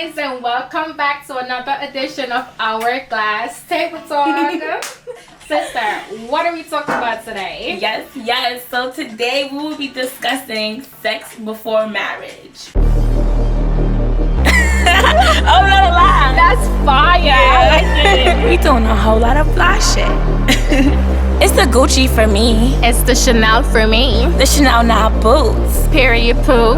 guys, and welcome back to another edition of Hourglass Table Talk. Sister, what are we talking about today? Yes. So today we will be discussing sex before marriage. Oh, not a lie. That's fire. Yeah. I like it. We doing a whole lot of fly shit. It's the Gucci for me. It's the Chanel for me. The Chanel now boots. Period poo.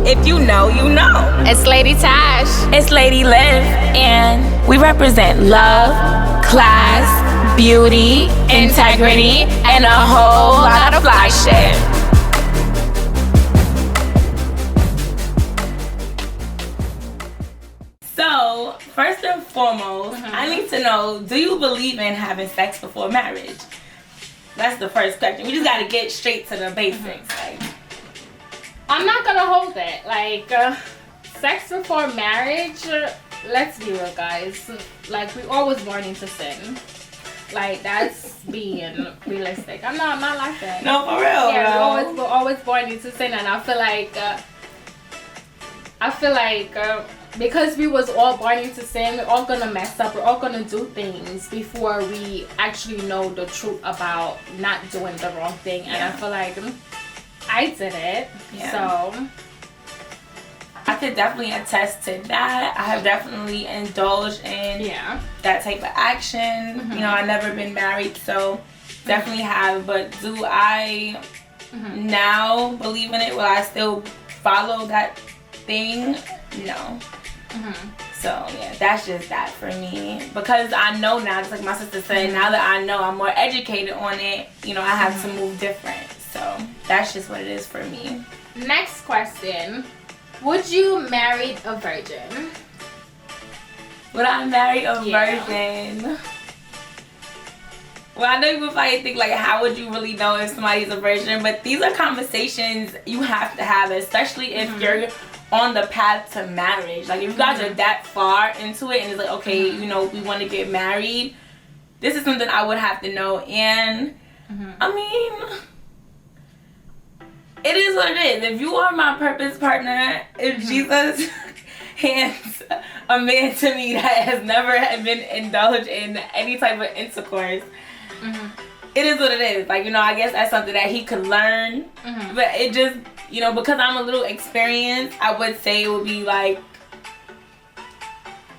If you know, you know. It's Lady Tash. It's Lady Liv. And we represent love, class, beauty, integrity, and a whole lot of fly shit. So, first and foremost, I need to know, do you believe in having sex before marriage? That's the first question. We just gotta get straight to the basics. I'm not gonna hold it. Sex before marriage, let's be real, guys. We always born into sin. That's being realistic. I'm not like that. No, for real. Yeah, we're always born into sin, and I feel like because we was all born into sin, we're all gonna mess up. We're all gonna do things before we actually know the truth about not doing the wrong thing. And I feel like I did it. Yeah. So I could definitely attest to that. I have definitely indulged in that type of action. You know, I've never been married, so definitely have. But do I now believe in it? Will I still follow that thing? No. So yeah, that's just that for me. Because I know now, just like my sister said, now that I know, I'm more educated on it, you know, I have to move different. So that's just what it is for me. Next question. Would you marry a virgin? Would I marry a virgin? Well, I know you would probably think, how would you really know if somebody's a virgin? But these are conversations you have to have, especially if you're on the path to marriage. If you guys are that far into it and it's okay, you know, we want to get married, this is something I would have to know. And I mean, it is what it is. If you are my purpose partner, if Jesus hands a man to me that has never been indulged in any type of intercourse, it is what it is. I guess that's something that he could learn. But it just, because I'm a little experienced, I would say it would be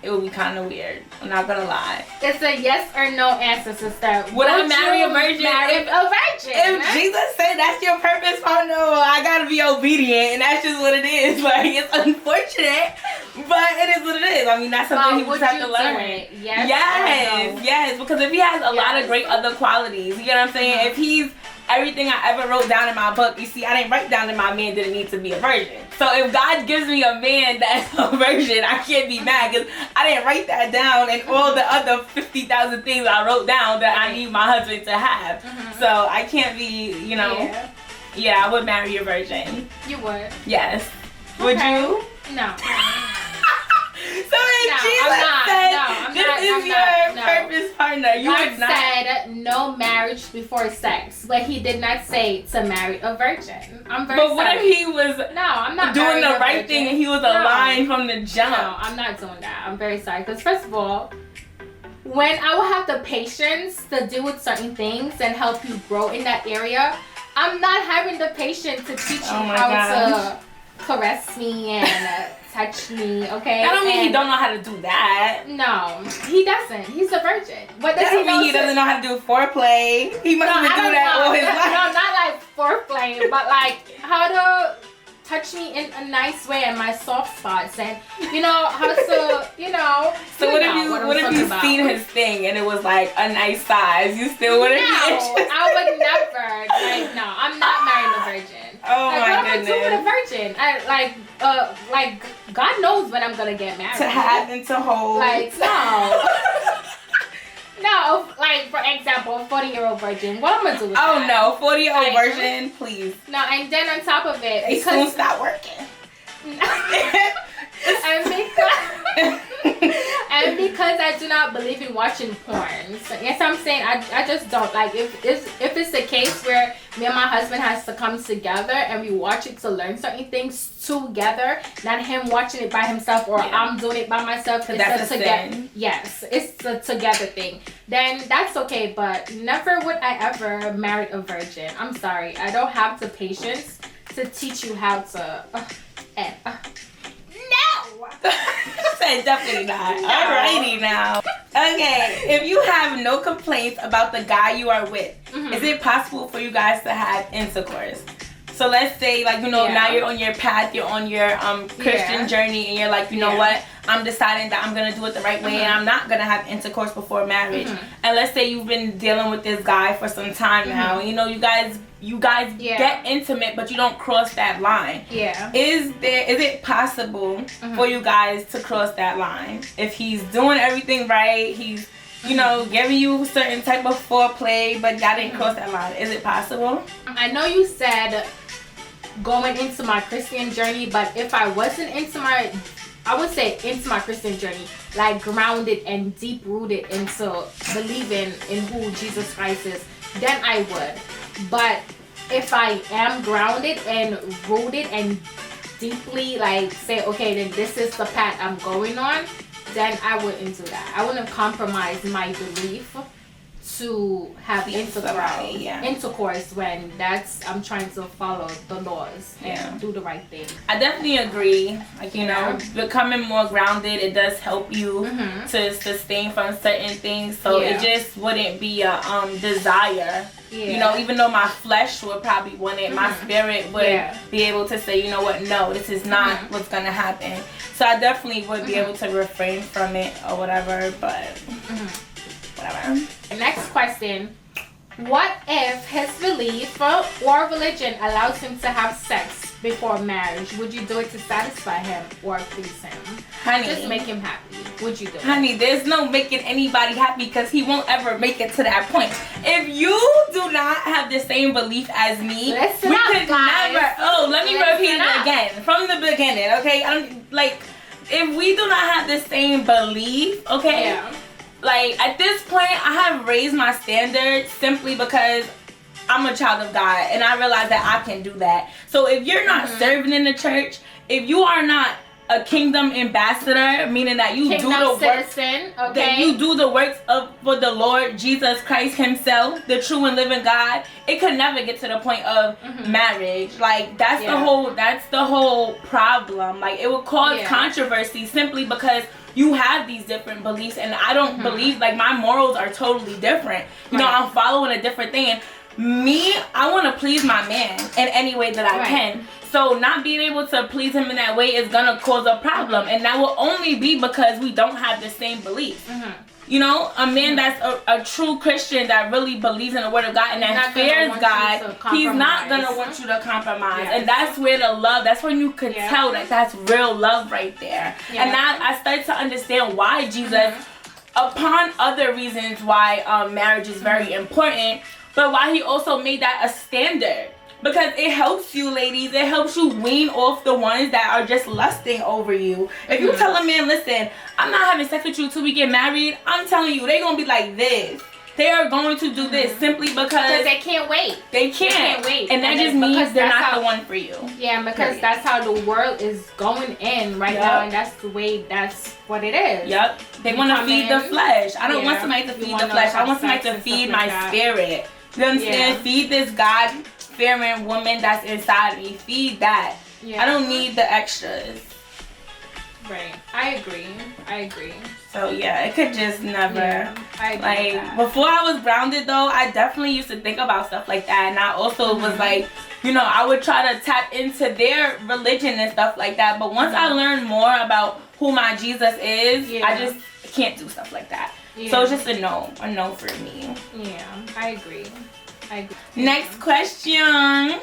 it would be kind of weird. I'm not gonna lie. It's a yes or no answer, sister. Would I marry a virgin? If Jesus said that's your purpose partner, well, I gotta be obedient, and that's just what it is. It's unfortunate, but it is what it is. I mean, that's something he would have to learn. Yes, because if he has a lot of great other qualities, you know what I'm saying? If he's everything I ever wrote down in my book, you see, I didn't write down that my man didn't need to be a virgin. So if God gives me a man that's a virgin, I can't be mad because I didn't write that down and all the other 50,000 things I wrote down that I need my husband to have. So I can't be, Yeah, I would marry a virgin. You would? Yes. Would you? No. So if Jesus said this is your purpose partner, you would not. God said no marriage before sex, but he did not say to marry a virgin. I'm very sorry. But what if he was I'm not doing the right thing and he was aligned from the jump? No, I'm not doing that. I'm very sorry. Because first of all, when I will have the patience to deal with certain things and help you grow in that area, I'm not having the patience to teach you how to caress me and touch me, okay? That don't mean he don't know how to do that. No, he doesn't. He's a virgin. What does that don't mean he doesn't know how to do foreplay. He must have been doing that all his life. No, not foreplay, but how to touch me in a nice way in my soft spots and how to So what if you seen his thing and it was a nice size? You still wouldn't be interested? I would never. No, I'm not marrying a virgin. Oh my goodness. What am I doing with a virgin? God knows when I'm gonna get married. To have and to hold. No. No, for example, a 40-year-old virgin. What am I gonna do with that? Oh no, 40-year-old virgin, please. No, and then on top of it, they soon stop working. and because I do not believe in watching porn. So, yes, I'm saying I just don't like if it's a case where me and my husband has to come together and we watch it to learn certain things together, not him watching it by himself or I'm doing it by myself. That's a sin. Yes, it's a together thing. Then that's okay, but never would I ever marry a virgin. I'm sorry, I don't have the patience to teach you how to. No. Said definitely not. No. Alrighty now. Okay, if you have no complaints about the guy you are with, is it possible for you guys to have intercourse? So let's say, like, now you're on your path, you're on your Christian journey, and you're like, you know what, I'm deciding that I'm gonna do it the right way, and I'm not gonna have intercourse before marriage. And let's say you've been dealing with this guy for some time now. You guys get intimate, but you don't cross that line. Yeah. Is it possible for you guys to cross that line? If he's doing everything right, he's giving you certain type of foreplay, but y'all didn't cross that line. Is it possible? I know you said going into my Christian journey, but if I wasn't into my Christian journey, like grounded and deep rooted into believing in who Jesus Christ is, then I would. But if I am grounded and rooted and deeply like say, okay, then this is the path I'm going on, then I wouldn't do that. I wouldn't compromise my belief to have intercourse when I'm trying to follow the laws and do the right thing. I definitely agree. Like, becoming more grounded, it does help you to sustain from certain things. So it just wouldn't be a desire. Yeah. Even though my flesh would probably want it, my spirit would be able to say, you know what, no, this is not what's gonna happen. So I definitely would be able to refrain from it or whatever, but whatever. Next question. What if his belief or religion allows him to have sex before marriage? Would you do it to satisfy him or please him? Honey, just make him happy. Would you do it? Honey, there's no making anybody happy because he won't ever make it to that point. If you do not have the same belief as me, we could never. Oh, let me repeat it again from the beginning, okay? If we do not have the same belief, okay? Yeah. Like, at this point, I have raised my standards simply because I'm a child of God and I realize that I can do that. So if you're not serving in the church, if you are not a kingdom ambassador, meaning that you do the works, that you do the works for the Lord Jesus Christ himself, the true and living God, it could never get to the point of marriage. Like, that's the whole problem. Like, it would cause controversy simply because you have these different beliefs, and I don't believe, like, my morals are totally different. I'm following a different thing, and I want to please my man in any way that I can. So not being able to please him in that way is gonna cause a problem, and that will only be because we don't have the same beliefs. A man that's a true Christian that really believes in the word of God and that fears God, he's not gonna want you to compromise. And that's where the love, that's when you could tell that that's real love right there. And now I start to understand why Jesus, upon other reasons why marriage is very important, but why he also made that a standard. Because it helps you, ladies. It helps you wean off the ones that are just lusting over you. If you tell a man, listen, I'm not having sex with you till we get married, I'm telling you, they're going to be like this. They are going to do this simply because they can't wait. They can't wait. And that just means they're not the one for you. Yeah, because that's how the world is going in right now. And that's what it is. Yep. They want to feed the flesh. I don't want somebody to feed the flesh. I want somebody to feed my spirit. You understand? Feed this God-fearing woman that's inside of me. Feed that. I don't need the extras. Right. I agree. So yeah, it could just never. I agree with that. Before I was grounded though, I definitely used to think about stuff like that, and I also was like, I would try to tap into their religion and stuff like that. But once I learned more about who my Jesus is, I just can't do stuff like that. So it's just a no for me. Yeah, I agree. Next question.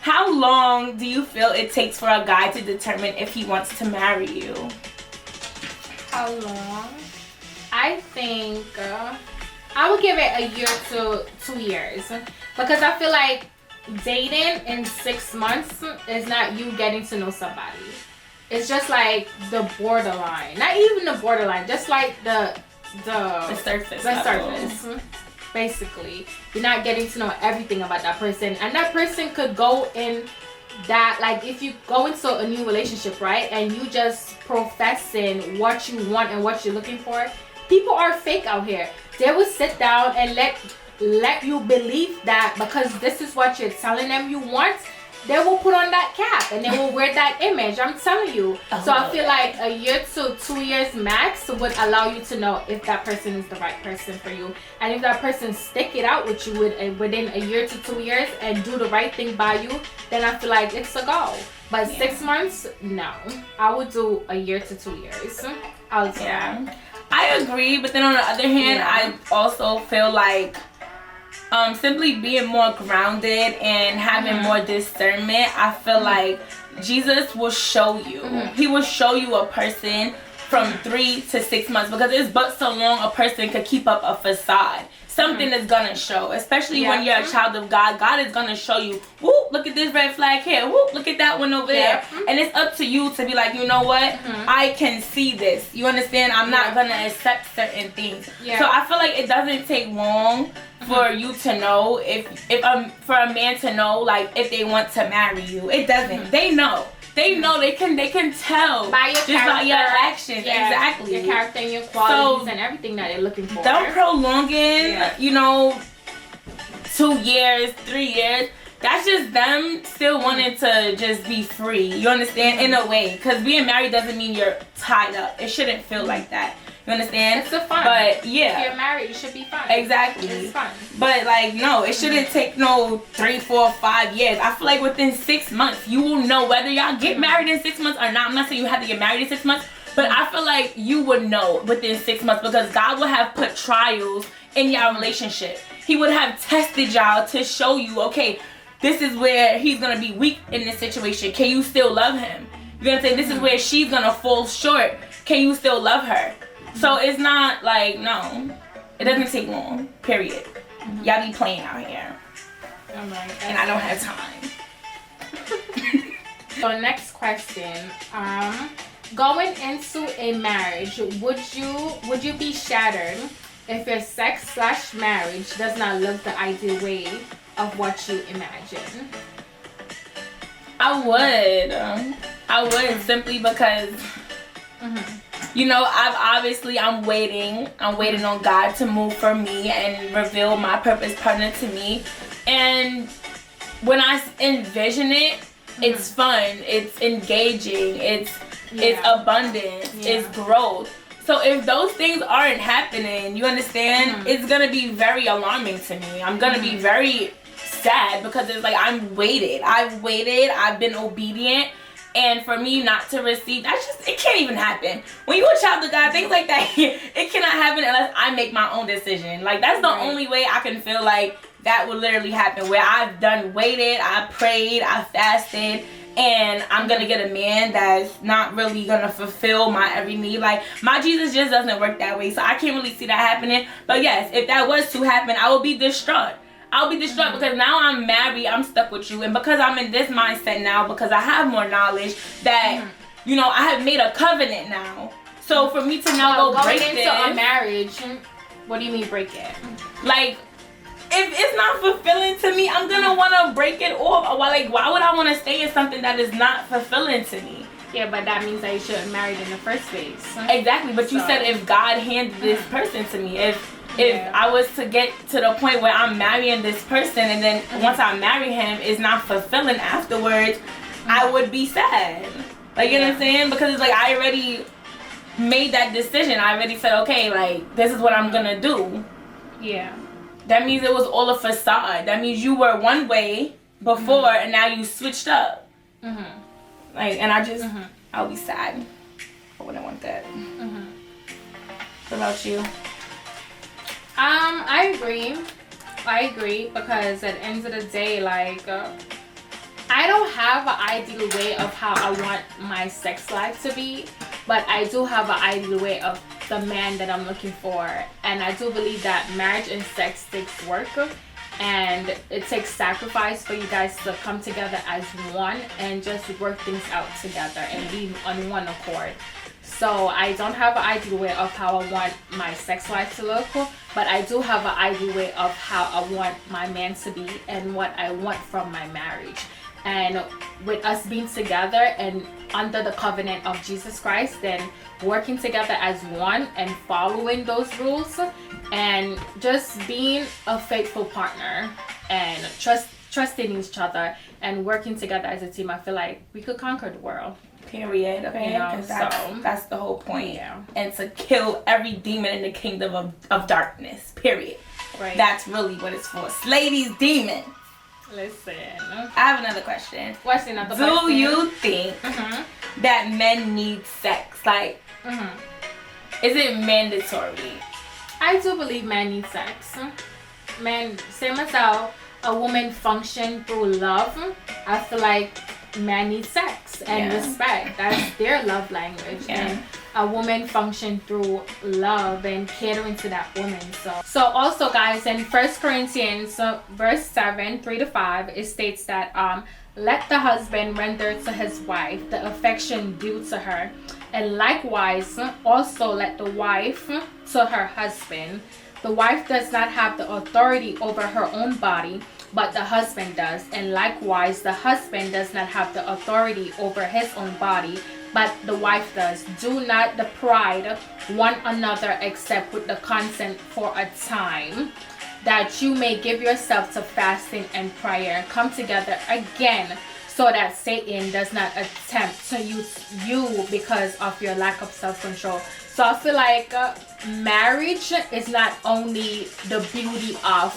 How long do you feel it takes for a guy to determine if he wants to marry you? How long? I think I would give it a year to 2 years. Because I feel like dating in 6 months is not you getting to know somebody. It's just like the borderline. Not even the borderline. Just like the the surface. The surface. Basically, you're not getting to know everything about that person, and that person could go in that, like, if you go into a new relationship, right, and you just professing what you want and what you're looking for, people are fake out here. They will sit down and let you believe that because this is what you're telling them you want, they will put on that cap and they will wear that image. I'm telling you. So I feel like a year to 2 years max would allow you to know if that person is the right person for you. And if that person stick it out with you within a year to 2 years and do the right thing by you, then I feel like it's a go. But 6 months, no. I would do a year to 2 years. I would say. Yeah. I agree, but then on the other hand, I also feel like simply being more grounded and having more discernment, I feel like Jesus will show you. He will show you a person from 3 to 6 months, because it's but so long a person could keep up a facade. Something is gonna show, especially when you're a child of God. God is gonna show you, whoop, look at this red flag here, whoop, look at that one over there. And it's up to you to be like, you know what, I can see this. You understand? I'm not gonna accept certain things. So I feel like it doesn't take long for you to know if for a man to know, like, if they want to marry you. It doesn't. They know. They know. They can tell by your just character, by your actions. Exactly. Your character and your qualities and everything that they're looking for. Don't prolong it. You know, 2 years, 3 years. That's just them still wanting to just be free. You understand? In a way, because being married doesn't mean you're tied up. It shouldn't feel like that. You understand? It's a fun. But yeah, if you're married, it should be fun. Exactly. It's fun. But like, no, it shouldn't take no 3, 4, 5 years. I feel like within 6 months, you will know whether y'all get married in 6 months or not. I'm not saying you have to get married in 6 months, but I feel like you would know within 6 months, because God will have put trials in y'all relationship. He would have tested y'all to show you, okay, this is where he's gonna be weak in this situation. Can you still love him? You're gonna say this is where she's gonna fall short. Can you still love her? So it's not like, no, it doesn't take long, period. Y'all be playing out here. And I don't have time. So next question, going into a marriage, would you be shattered if your sex/marriage does not look the ideal way of what you imagine? I would simply because you know, I'm waiting on God to move for me and reveal my purpose partner to me. And when I envision it, it's fun, it's engaging, it's abundance, it's growth. So if those things aren't happening, you understand, it's gonna be very alarming to me. I'm gonna be very sad, because it's like I've waited, I've been obedient. And for me not to receive, it can't even happen. When you're a child of God, things like that, it cannot happen unless I make my own decision. Like, that's the only way I can feel like that will literally happen, where I've waited, I prayed, I fasted, and I'm gonna get a man that's not really gonna fulfill my every need. Like, my Jesus just doesn't work that way, so I can't really see that happening. But yes, if that was to happen, I would be distraught. I'll be distraught because now I'm married, I'm stuck with you, and because I'm in this mindset now, because I have more knowledge that, you know, I have made a covenant now. So for me to now go break into a marriage, what do you mean break it? Like, if it's not fulfilling to me, I'm gonna want to break it off. Like, why would I want to stay in something that is not fulfilling to me? Yeah, but that means that you shouldn't marry in the first place. Exactly, but you said if God handed this person to me, if I was to get to the point where I'm marrying this person, and then once I marry him, it's not fulfilling afterwards, I would be sad. Like, you know what I'm saying? Because it's like I already made that decision. I already said, okay, like, this is what I'm gonna do. Yeah. That means it was all a facade. That means you were one way before, and now you switched up. Like, and I just, I'll be sad. I wouldn't want that. What about you? I agree because at the end of the day, like, I don't have an ideal way of how I want my sex life to be, but I do have an ideal way of the man that I'm looking for. And I do believe that marriage and sex takes work, and it takes sacrifice for you guys to come together as one and just work things out together and be on one accord. So I don't have an ideal way of how I want my sex life to look, but I do have an ideal way of how I want my man to be and what I want from my marriage. And with us being together and under the covenant of Jesus Christ, then working together as one and following those rules and just being a faithful partner and trusting each other and working together as a team, I feel like we could conquer the world. Period. Okay, you know, that's the whole point. Yeah. And to kill every demon in the kingdom of darkness. Period. Right. That's really what it's for. Slay these demons. Listen. I have another question. What's another question? Do you think that men need sex? Like, is it mandatory? I do believe men need sex. Men, same as how a woman function through love, I feel like men need sex and respect. That's their love language. And a woman function through love and catering to that woman. So also, guys, in 1 Corinthians verse 7, 3-5, it states that let the husband render to his wife the affection due to her, and likewise also let the wife to her husband. The wife does not have the authority over her own body, but the husband does. And likewise, the husband does not have the authority over his own body, but the wife does. Do not deprive one another except with the consent for a time, that you may give yourself to fasting and prayer. Come together again, so that Satan does not attempt to use you because of your lack of self-control. So I feel like marriage is not only the beauty of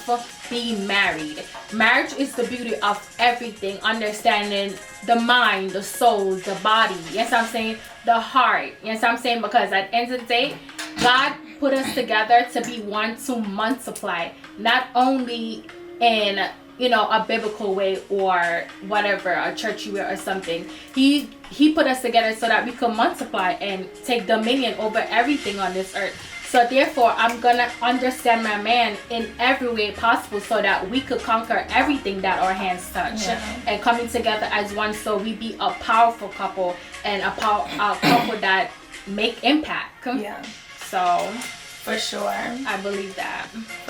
being married. Marriage is the beauty of everything, understanding the mind, the soul, the body. Yes, I'm saying the heart. Yes, I'm saying, because at the end of the day, God put us together to be one to multiply, not only in a biblical way or whatever, a churchy way or something. He put us together so that we could multiply and take dominion over everything on this earth. So therefore, I'm gonna understand my man in every way possible so that we could conquer everything that our hands touch, and coming together as one, so we be a powerful couple and a couple that make impact. Yeah. So for sure, I believe that.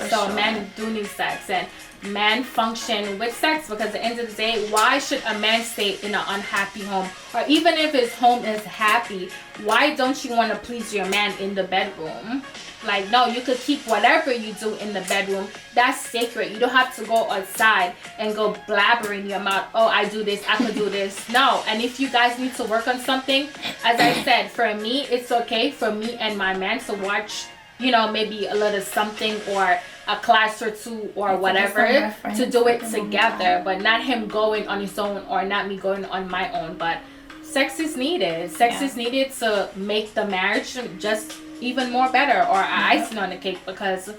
So men do need sex, and men function with sex, because at the end of the day, why should a man stay in an unhappy home? Or even if his home is happy, why don't you want to please your man in the bedroom? Like, no, you could keep whatever you do in the bedroom. That's sacred. You don't have to go outside and go blabbering your mouth. Oh, I do this, I could do this. No. And if you guys need to work on something, as I said, for me, it's okay for me and my man to watch, maybe a little something or a class or two or whatever, to do it together, but not him going on his own or not me going on my own. But sex is needed. Sex is needed to make the marriage just even more better, or icing on the cake, because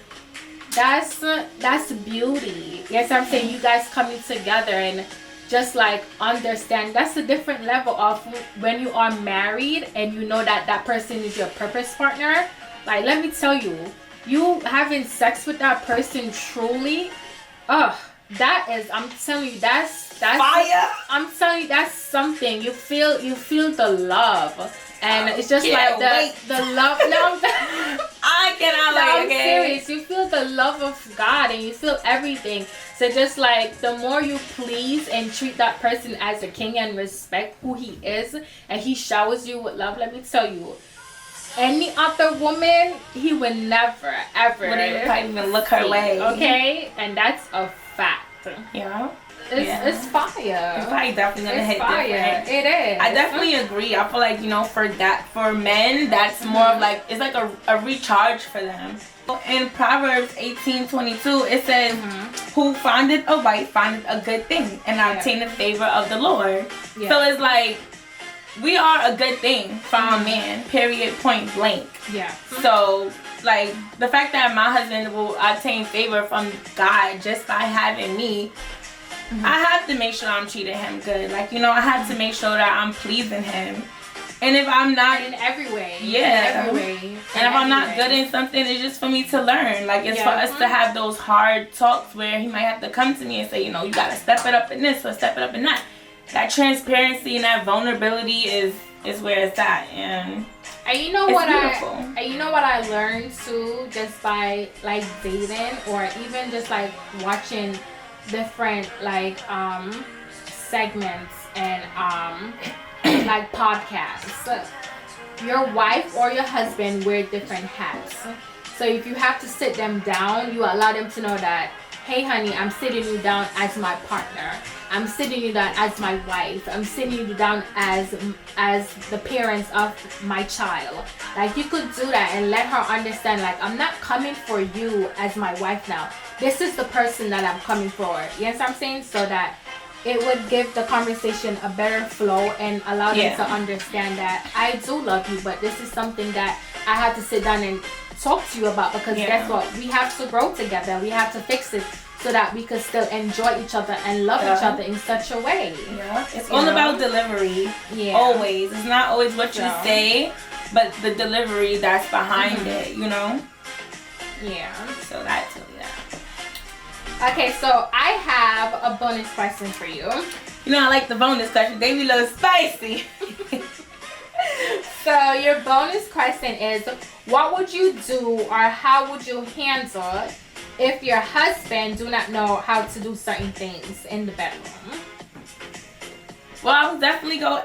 that's beauty. Yes, I'm saying, you guys coming together and just like understand, that's a different level of when you are married and you know that person is your purpose partner. Like, let me tell you, you having sex with that person truly, that is, I'm telling you, that's fire. I'm telling you, that's something. You feel the love, and it's just like the love. No, I cannot wait. I'm serious. You feel the love of God, and you feel everything. So just like, the more you please and treat that person as a king and respect who he is, and he showers you with love, let me tell you, any other woman, he would never, ever wouldn't even look her way. Okay? And that's a fact. Yeah. It's fire. It's probably definitely gonna hit fire. different. It is. I definitely agree. I feel like, for men, that's more of like, it's like a recharge for them. In Proverbs 18:22, it says, who findeth a wife findeth a good thing and obtaineth favor of the Lord. Yeah. So it's like, we are a good thing for our man, period, point blank. Yeah. So, like, the fact that my husband will obtain favor from God just by having me, I have to make sure I'm treating him good. Like, I have to make sure that I'm pleasing him. And if I'm not... in every way. Yeah. In every way. And if I'm not good in something, it's just for me to learn. Like, it's for us to have those hard talks where he might have to come to me and say, you gotta step it up in this or step it up in that. that transparency and that vulnerability is where it's at, and you know what I learned too, just by like dating or even just like watching different like segments and like podcasts. Your wife or your husband wear different hats. So if you have to sit them down, you allow them to know that, hey honey, I'm sitting you down as my partner. I'm sitting you down as my wife. I'm sitting you down as the parents of my child. Like, you could do that and let her understand, like, I'm not coming for you as my wife now. This is the person that I'm coming for. You know what I'm saying? So that it would give the conversation a better flow and allow them to understand that I do love you, but this is something that I have to sit down and talk to you about, because guess what? We have to grow together. We have to fix it so that we can still enjoy each other and love each other in such a way. Yeah. It's all about delivery. Yeah. Always. It's not always what you say, but the delivery that's behind it, you know? Yeah. So that's that. Okay, so I have a bonus question for you. You know, I like the bonus question. They be a little spicy. So your bonus question is, what would you do or how would you handle if your husband do not know how to do certain things in the bedroom? Well, I would definitely go,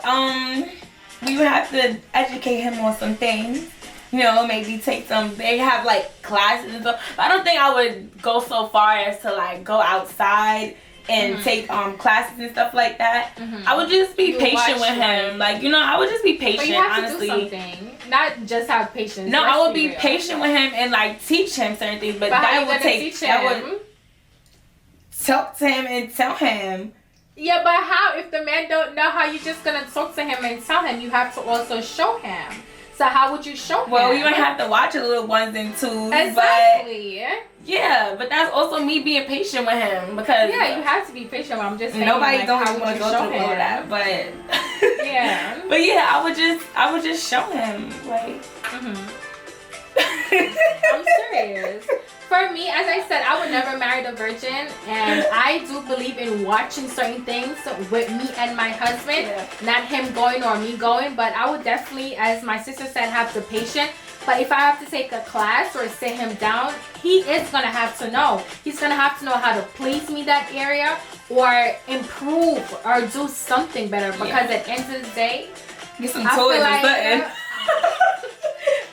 we would have to educate him on some things. You know, maybe take they have like classes and stuff. But I don't think I would go so far as to like go outside and take classes and stuff like that. I would just be patient with him. Like, you know, I would just be patient, but you have honestly. To do something. Not just have patience. No, I would be patient with him and like teach him certain things. But that would take, that would talk to him and tell him. Yeah, but how, if the man don't know how, you just gonna talk to him and tell him? You have to also show him. So how would you show him? Well, you would have to watch a little ones and twos. Exactly. But yeah, but that's also me being patient with him, because you have to be patient. I'm just saying, nobody like, don't want to go through all of that, but yeah. But yeah, I would just show him, like. I'm serious. For me, as I said, I would never marry the virgin, and I do believe in watching certain things with me and my husband, not him going or me going, but I would definitely, as my sister said, have the patience. But if I have to take a class or sit him down, he is going to have to know. He's going to have to know how to please me that area or improve or do something better, because at the end of the day, get some toys or something.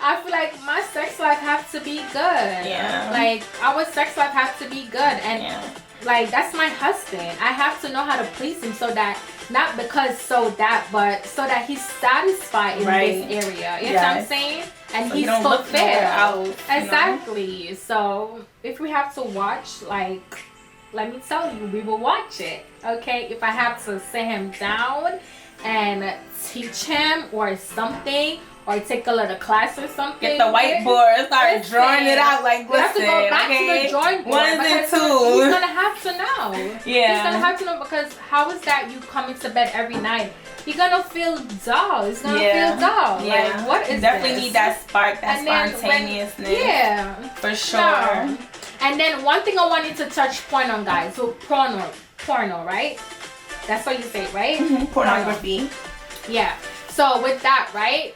I feel like my sex life has to be good. Yeah. Like, our sex life has to be good. And, like, that's my husband. I have to know how to please him, so that, not because but so that he's satisfied in this area. You know what I'm saying? And so he's fulfilled. Exactly. Know? So, if we have to watch, like, let me tell you, we will watch it. Okay? If I have to sit him down and teach him or something, or take a little class or something. Get the whiteboard and start drawing it out like this. We have to go back to the drawing board. Ones and twos. He's going to have to know. Yeah. He's going to have to know, because how is that you coming to bed every night? You're going to feel dull. He's going to feel dull. Yeah. Like, what is definitely this? Need that spark, that spontaneousness. For sure. No. And then one thing I wanted to touch point on, guys. So porno, right? That's what you say, right? Pornography. Yeah. So with that, right?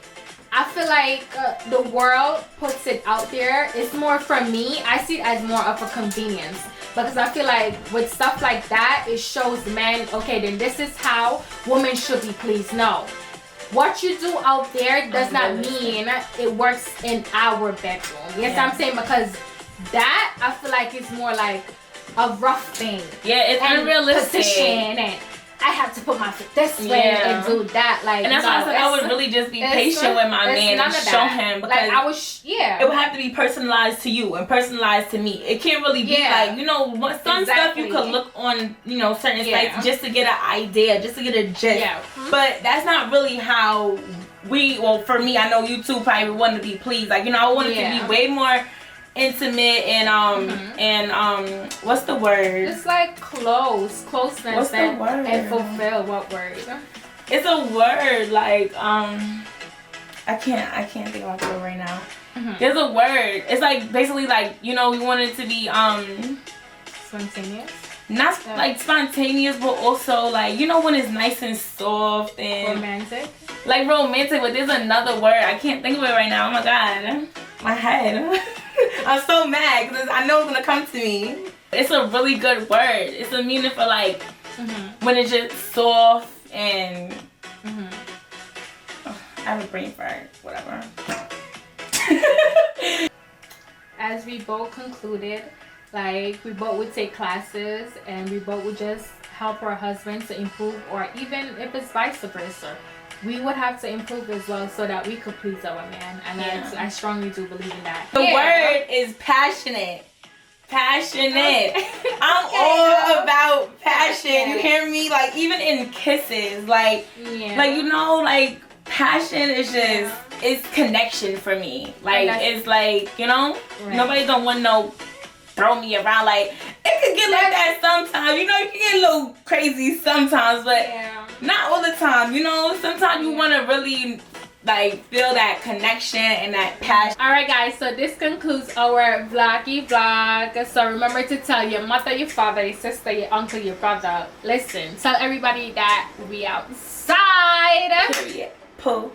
I feel like the world puts it out there. It's more, for me, I see it as more of a convenience. Because I feel like with stuff like that, it shows men, okay, then this is how women should be pleased. No. What you do out there does not mean it works in our bedroom. Yes, I'm saying, because that, I feel like it's more like a rough thing. Yeah, it's unrealistic. Position and I have to put my foot this way and do that. Like, and that's why I said I would really just be patient with my man and show him, because like, I was, it would have to be personalized to you and personalized to me. It can't really be like, you know, some stuff you could look on, you know, certain sites just to get an idea, just to get a gist. Yeah. But that's not really how for me, I know you too probably want to be pleased. Like, you know, I want it to be way more intimate and what's the word? It's like closeness. What's the word? And fulfill. What word? It's a word like I can't think of it right now. There's a word. It's like basically like, you know, we want it to be spontaneous. not like spontaneous, but also like, you know, when it's nice and soft and romantic. Like romantic, but there's another word. I can't think of it right now. Oh my god, my head. I'm so mad because I know it's gonna come to me. It's a really good word. It's a meaning for like when it's just soft and I have a brain fart. Whatever. As we both concluded, like we both would take classes and we both would just help our husbands to improve, or even if it's vice versa, we would have to improve as well so that we could please our man. And I strongly do believe in that. The word is passionate. Passionate. I'm all about passion. You hear me? Like even in kisses, like you know, like passion is just it's connection for me. Like it's like, you know, nobody don't want no throw me around. Like it could get like that sometimes. You know, you can get a little crazy sometimes, but not all the time. You know, sometimes you want to really like feel that connection and that passion. Alright guys, so this concludes our vloggy vlog. So remember to tell your mother, your father, your sister, your uncle, your brother. Listen, tell everybody that we outside. Period. Pooh.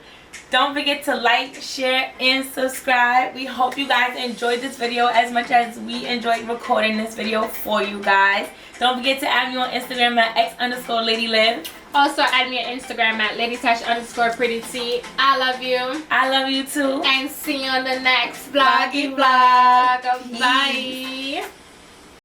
Don't forget to like, share, and subscribe. We hope you guys enjoyed this video as much as we enjoyed recording this video for you guys. Don't forget to add me on Instagram at x_ladyliv. Also add me on Instagram at ladytash_prettyt. I love you. I love you too. And see you on the next vloggy vlog. Bye.